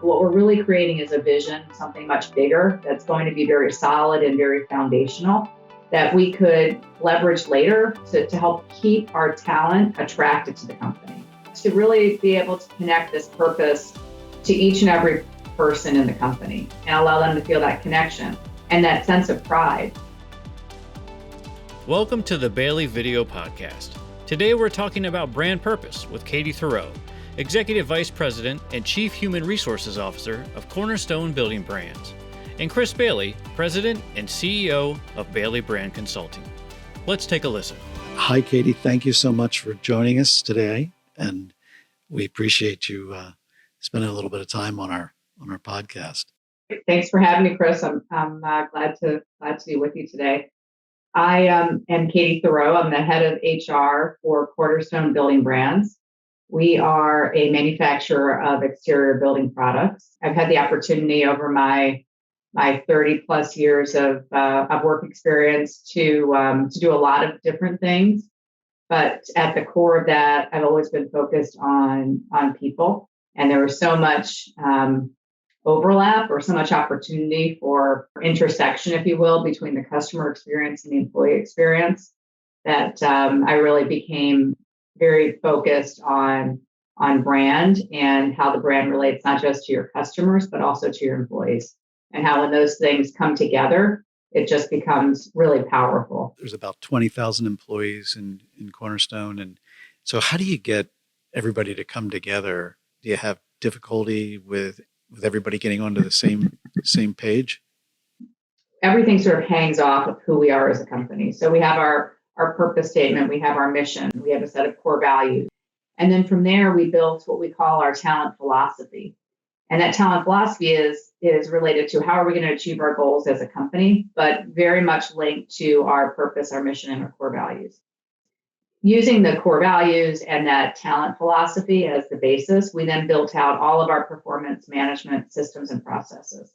What we're really creating is a vision, something much bigger that's going to be very solid and very foundational that we could leverage later to help keep our talent attracted to the company. To really be able to connect this purpose to each and every person in the company and allow them to feel that connection and that sense of pride. Welcome to the Bailey Video Podcast. Today we're talking about brand purpose with Katy Theroux, Executive Vice President and Chief Human Resources Officer of Cornerstone Building Brands, and Chris Bailey, President and CEO of Bailey Brand Consulting. Let's take a listen. Hi, Katy. Thank you so much for joining us today, and we appreciate you spending a little bit of time on our podcast. Thanks for having me, Chris. I'm glad to be with you today. I am Katy Theroux. I'm the head of HR for Cornerstone Building Brands. We are a manufacturer of exterior building products. I've had the opportunity over my 30 plus years of work experience to do a lot of different things. But at the core of that, I've always been focused on people. And there was so much overlap or so much opportunity for intersection, if you will, between the customer experience and the employee experience that I really became very focused on brand and how the brand relates not just to your customers, but also to your employees, and how when those things come together, it just becomes really powerful. There's about 20,000 employees in Cornerstone. And so how do you get everybody to come together? Do you have difficulty with everybody getting onto the same page? Everything sort of hangs off of who we are as a company. So we have our purpose statement, we have our mission, we have a set of core values. And then from there, we built what we call our talent philosophy. And that talent philosophy is related to how are we going to achieve our goals as a company, but very much linked to our purpose, our mission, and our core values. Using the core values and that talent philosophy as the basis, we then built out all of our performance management systems and processes.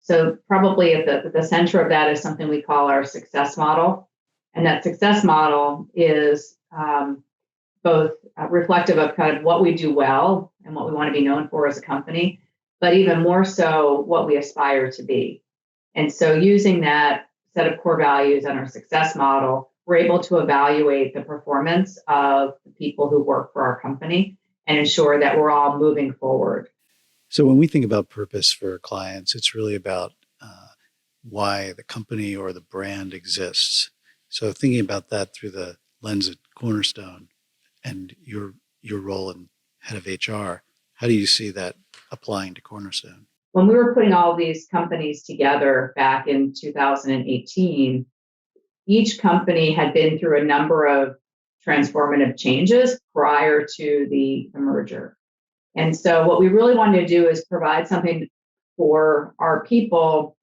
So probably at the center of that is something we call our success model. And that success model is both reflective of kind of what we do well and what we want to be known for as a company, but even more so what we aspire to be. And so using that set of core values and our success model, we're able to evaluate the performance of the people who work for our company and ensure that we're all moving forward. So when we think about purpose for our clients, it's really about why the company or the brand exists. So thinking about that through the lens of Cornerstone and your role in head of HR, how do you see that applying to Cornerstone? When we were putting all these companies together back in 2018, each company had been through a number of transformative changes prior to the merger. And so what we really wanted to do is provide something for our people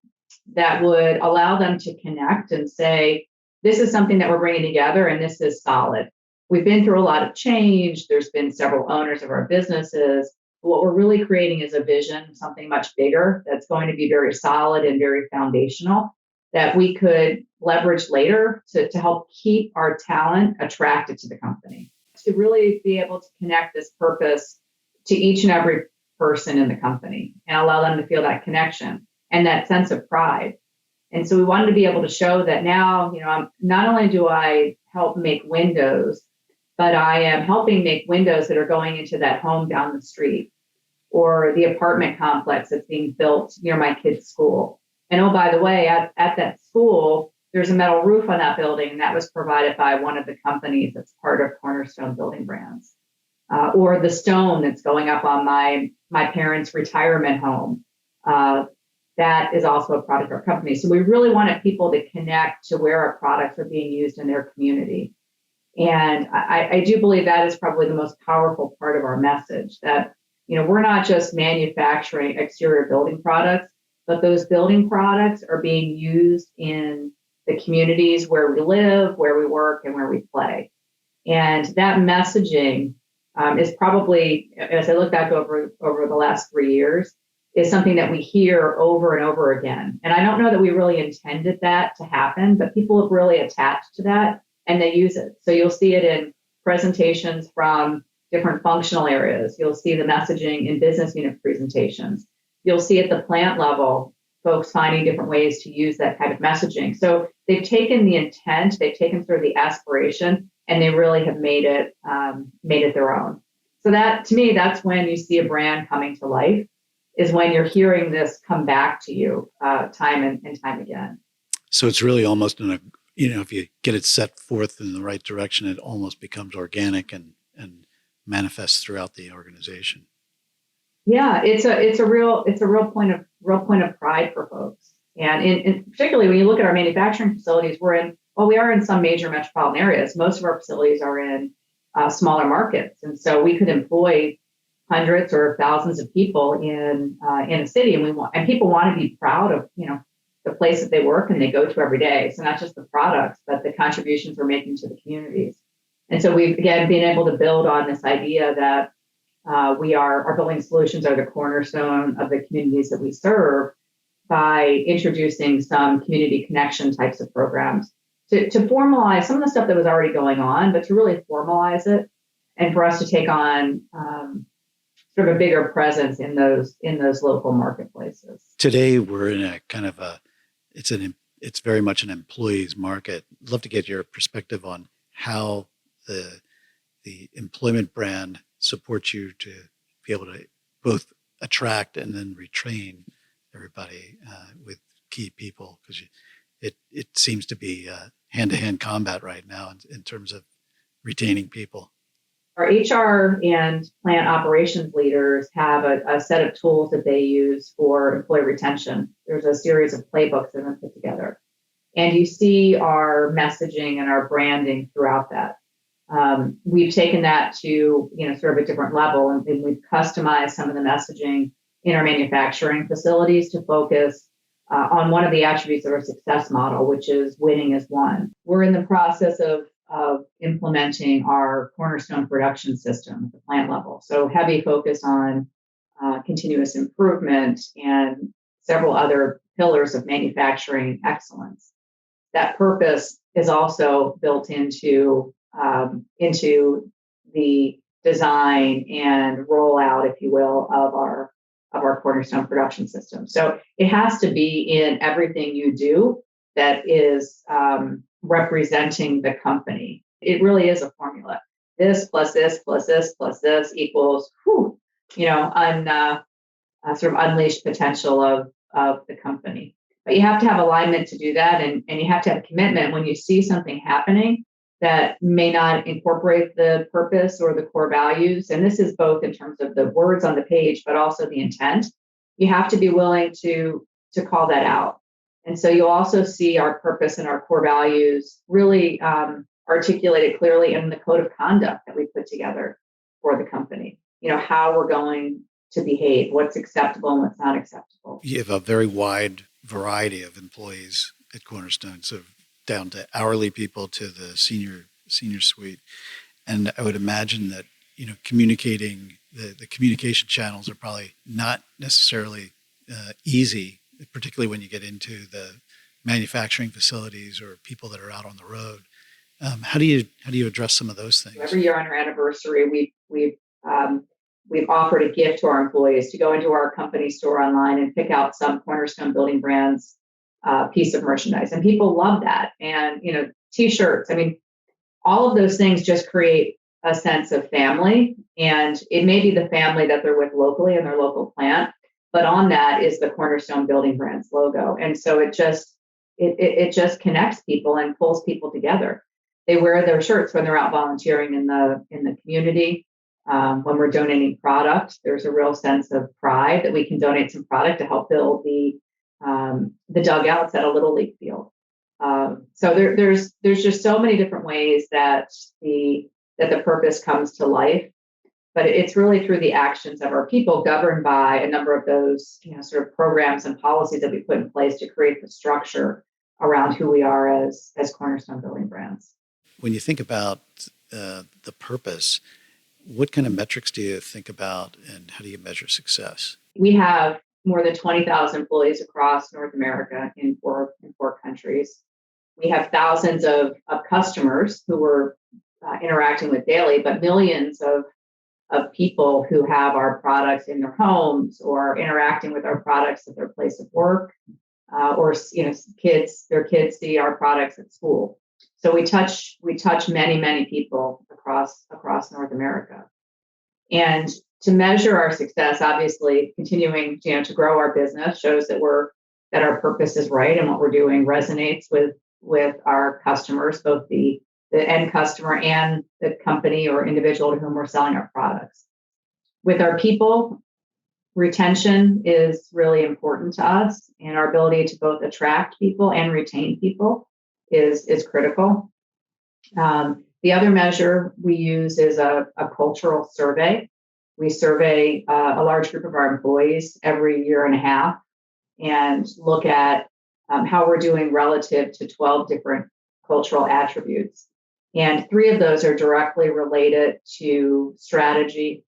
that would allow them to connect and say, this is something that we're bringing together and this is solid. We've been through a lot of change. There's been several owners of our businesses. What we're really creating is a vision, something much bigger that's going to be very solid and very foundational that we could leverage later to help keep our talent attracted to the company, to really be able to connect this purpose to each and every person in the company and allow them to feel that connection and that sense of pride. And so we wanted to be able to show that now, not only do I help make windows, but I am helping make windows that are going into that home down the street or the apartment complex that's being built near my kid's school. And oh, by the way, at that school, there's a metal roof on that building, and that was provided by one of the companies that's part of Cornerstone Building Brands. Or the stone that's going up on my parents' retirement home. That is also a product of our company. So we really wanted people to connect to where our products are being used in their community. And I do believe that is probably the most powerful part of our message, that, we're not just manufacturing exterior building products, but those building products are being used in the communities where we live, where we work, and where we play. And that messaging is probably, as I look back over the last 3 years, is something that we hear over and over again. And I don't know that we really intended that to happen, but people have really attached to that and they use it. So you'll see it in presentations from different functional areas. You'll see the messaging in business unit presentations. You'll see at the plant level, folks finding different ways to use that kind of messaging. So they've taken the intent, they've taken sort of the aspiration, and they really have made it their own. So that, to me, that's when you see a brand coming to life, is when you're hearing this come back to you time and time again. So it's really almost if you get it set forth in the right direction, it almost becomes organic and manifests throughout the organization. Yeah, it's a real point of pride for folks. And particularly when you look at our manufacturing facilities, we are in some major metropolitan areas. Most of our facilities are in smaller markets. And so we could employ hundreds or thousands of people in a city, and people want to be proud of, the place that they work and they go to every day. So not just the products, but the contributions we're making to the communities. And so we've, again, been able to build on this idea that our building solutions are the cornerstone of the communities that we serve by introducing some community connection types of programs to formalize some of the stuff that was already going on, but to really formalize it and for us to take on sort of a bigger presence in those local marketplaces. Today, we're in a kind of it's very much an employee's market. I'd love to get your perspective on how the employment brand supports you to be able to both attract and then retrain everybody with key people, because it seems to be hand-to-hand combat right now in terms of retaining people. Our HR and plant operations leaders have a set of tools that they use for employee retention. There's a series of playbooks that are put together. And you see our messaging and our branding throughout that. We've taken that to sort of a different level, and we've customized some of the messaging in our manufacturing facilities to focus on one of the attributes of our success model, which is winning as one. We're in the process of implementing our Cornerstone production system at the plant level. So heavy focus on continuous improvement and several other pillars of manufacturing excellence. That purpose is also built into the design and rollout, if you will, of our Cornerstone production system. So it has to be in everything you do that is representing the company. It really is a formula. This plus this plus this plus this equals, sort of unleashed potential of the company. But you have to have alignment to do that, and you have to have commitment when you see something happening that may not incorporate the purpose or the core values. And this is both in terms of the words on the page, but also the intent. You have to be willing to call that out. And so you'll also see our purpose and our core values really articulated clearly in the code of conduct that we put together for the company. How we're going to behave, what's acceptable and what's not acceptable. You have a very wide variety of employees at Cornerstone, so down to hourly people to the senior suite. And I would imagine that, communicating, the communication channels are probably not necessarily easy, particularly when you get into the manufacturing facilities or people that are out on the road. How do you address some of those things? Every year on our anniversary, we've offered a gift to our employees to go into our company store online and pick out some Cornerstone Building Brands piece of merchandise, and people love that. And T-shirts. I mean, all of those things just create a sense of family, and it may be the family that they're with locally in their local plant, but on that is the Cornerstone Building Brands logo, and so it just connects people and pulls people together. They wear their shirts when they're out volunteering in the community. When we're donating product, there's a real sense of pride that we can donate some product to help build the dugouts at a little league field. So there's just so many different ways that the purpose comes to life, but it's really through the actions of our people, governed by a number of those sort of programs and policies that we put in place to create the structure around who we are as Cornerstone Building Brands. When you think about the purpose, what kind of metrics do you think about, and how do you measure success? We have more than 20,000 employees across North America in four countries. We have thousands of customers who we're interacting with daily, but millions of of people who have our products in their homes or interacting with our products at their place of work, or their kids see our products at school. So we touch many people across North America. And to measure our success, obviously continuing to grow our business shows that our purpose is right and what we're doing resonates with our customers, both the end customer and the company or individual to whom we're selling our products. With our people, retention is really important to us, and our ability to both attract people and retain people is critical. The other measure we use is a cultural survey. We survey a large group of our employees every year and a half and look at how we're doing relative to 12 different cultural attributes. And 3 of those are directly related to strategy,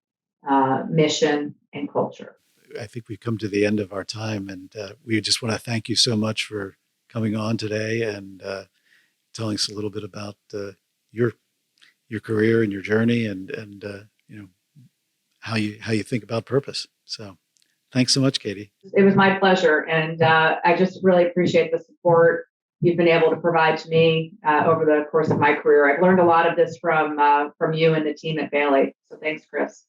mission, and culture. I think we've come to the end of our time, and we just want to thank you so much for coming on today and telling us a little bit about your career and your journey, and how you think about purpose. So, thanks so much, Katy. It was my pleasure, and I just really appreciate the support you've been able to provide to me over the course of my career. I've learned a lot of this from you and the team at Bailey. So, thanks, Chris.